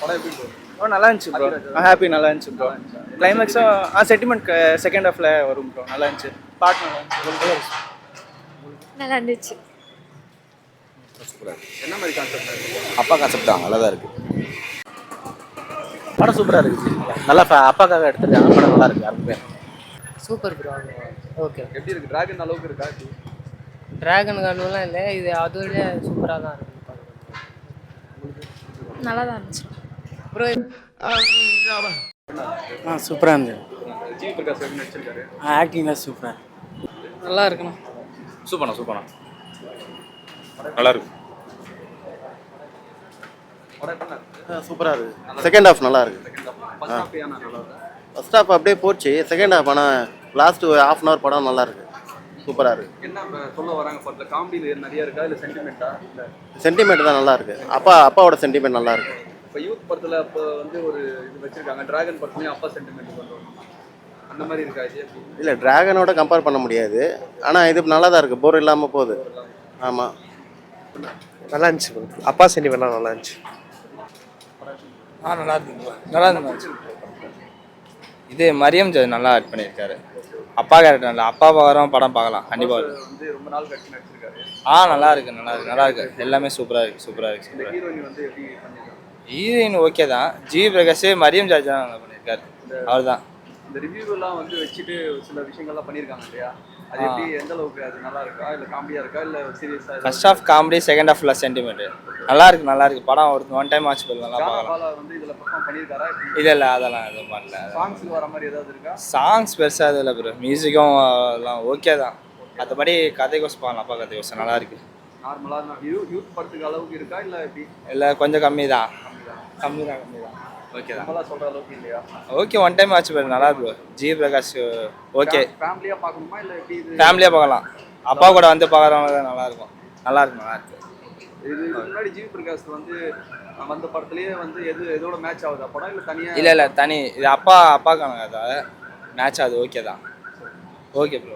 படம் எப்படி ப்ரோ? நல்லா இருந்துச்சு ப்ரோ. ஹாப்பி நல்லா இருந்துச்சு ப்ரோ. கிளைமேக்ஸும் சென்டிமெண்ட் செகண்ட் ஹாஃப்ல வரும் ப்ரோ. நல்லா இருந்துச்சு. பாட்டு நல்லா இருந்துச்சு. நல்லா இருந்துச்சு. என்ன மாதிரி கான்செப்ட்? அப்பா கான்செப்ட் தான் நல்லா தான் இருக்கு. படம் சூப்பராக இருக்குது. நல்லா அப்பாக்காக எடுத்துருக்காங்க. படம் நல்லா இருக்கு. யாருமே சூப்பர் ப்ரோ. ஓகே. எப்படி இருக்கு? டிராகன் அளவுக்கு இருக்கா? டிராகன் கன்னுலாம் இல்லை, இது அதோட சூப்பராக தான் இருக்கு. நல்லா தான் இருந்துச்சு ப்ரோ. சூப்பராக இருந்தது. ஜிவி பிரகாஷ் எப்படி நடிச்சிருக்காரு? ஆக்டிங்லாம் சூப்பராக நல்லா இருக்கணும். சூப்பரா நல்லா இருக்கு. படம் எப்படி இருக்கு? சூப்பராக இருக்குது. செகண்ட் ஹாஃப் நல்லா இருக்குது. ஃபர்ஸ்ட் ஹாஃப் ஏன் நல்லா இருக்கு? ஃபர்ஸ்ட் ஹாஃப் அப்படியே போச்சு. செகண்ட் ஹாஃப் ஆனால் லாஸ்ட் ½ ஹவர் படம் நல்லா இருக்கு. சூப்பராக இருக்குது. என்ன சொல்ல வராங்க படத்தில்? காமெடியில் நிறைய இருக்கா இல்லை சென்டிமெண்ட்டா? இல்லை சென்டிமெண்ட் தான் நல்லா இருக்கு. அப்பாவோட சென்டிமெண்ட் நல்லா இருக்கு. இப்போ யூத் படத்தில் இப்போ வந்து ஒரு இது வச்சிருக்காங்க, டிராகன் படத்துலையும் அப்பா சென்டிமெண்ட் கொண்டு வரணும், அந்த மாதிரி இருக்கா இது? இல்லை, டிராகனோட கம்பேர் பண்ண முடியாது. ஆனால் இது நல்லா தான் இருக்குது. போர் இல்லாமல் போகுது. ஆமாம், நல்லா இருந்துச்சு ப்ரோ. அப்பா சென்டிமெண்ட்லாம் நல்லா இருந்துச்சு. நல்லா இருந்துச்சு. நல்லா இருந்துச்சு. இது மரியம் ஜார்ஜ் நல்லா ஆட் பண்ணியிருக்காரு. அப்பா கேரக்டர் நல்லா. அப்பா பார்க்குறோம் படம் பார்க்கலாம் கண்டிப்பாக. வந்து ரொம்ப நாள் கழிச்சு நடிச்சிருக்காரு. நல்லா இருக்கு. எல்லாமே சூப்பராக இருக்கு. இந்த ஹீரோயின் வந்து எப்படி பண்ணியிருக்காங்க? ஹீரோயின் ஓகே தான். ஜிவி பிரகாஷ் மரியம் ஜார்ஜ் தான் நல்லா பண்ணியிருக்காரு. அவர் தான். இந்த ரிவ்யூவெல்லாம் வந்து வச்சுட்டு சில விஷயங்கள்லாம் பண்ணியிருக்காங்க இல்லையா? அது எப்படி, எந்த அளவுக்கு அது நல்லா இருக்கா, இல்லை காமெடியாக இருக்கா, இல்லை சீரியஸாக? First half comedy, second half sentiment. நல்லா இருக்கு. படம் ஒரு ஒன் டைம் வாட்ச் பண்ணலாம், நல்லா பார்க்கலாம். வந்து இதில் பெர்ஃபார்ம் பண்ணியிருக்காரா? இல்லை அதெல்லாம் எதுவும் பண்ணல. சாங்ஸுக்கு வர மாதிரி ஏதாவது இருக்கா? சாங்ஸ் பெருசாக இது இல்லை ப்ரோ. மியூசிக்கும் எல்லாம் ஓகே தான். மற்றபடி கதைக்கோசம் பார்க்கலாம். அப்பா கதைக்கோசம் நல்லா இருக்கு. நார்மலாக யூத் படத்துக்கு அளவுக்கு இருக்கா, இல்லை எப்படி? இல்லை கொஞ்சம் கம்மி தான். ஓகே தான். நம்மளாம் சொல்கிற அளவுக்கு இல்லையா? ஓகே, ஒன் டைம் வாட்ச் பண்ணு, நல்லா இருக்கு. G Prakash okay. ஃபேமிலியாக பார்க்கணுமா இல்லை எப்படி? இது ஃபேமிலியாக பார்க்கலாம். அப்பா கூட வந்து பார்க்குறவங்க நல்லா இருக்கு. இது முன்னாடி ஜிவி பிரகாஷ் வந்து வந்த படத்துலேயே வந்து எதோட மேட்ச் ஆகுதா படம், இல்லை தனியாக? இல்லை தனி. இது அப்பாக்கான கதை மேட்ச் ஆகுது. ஓகே தான். Okay bro.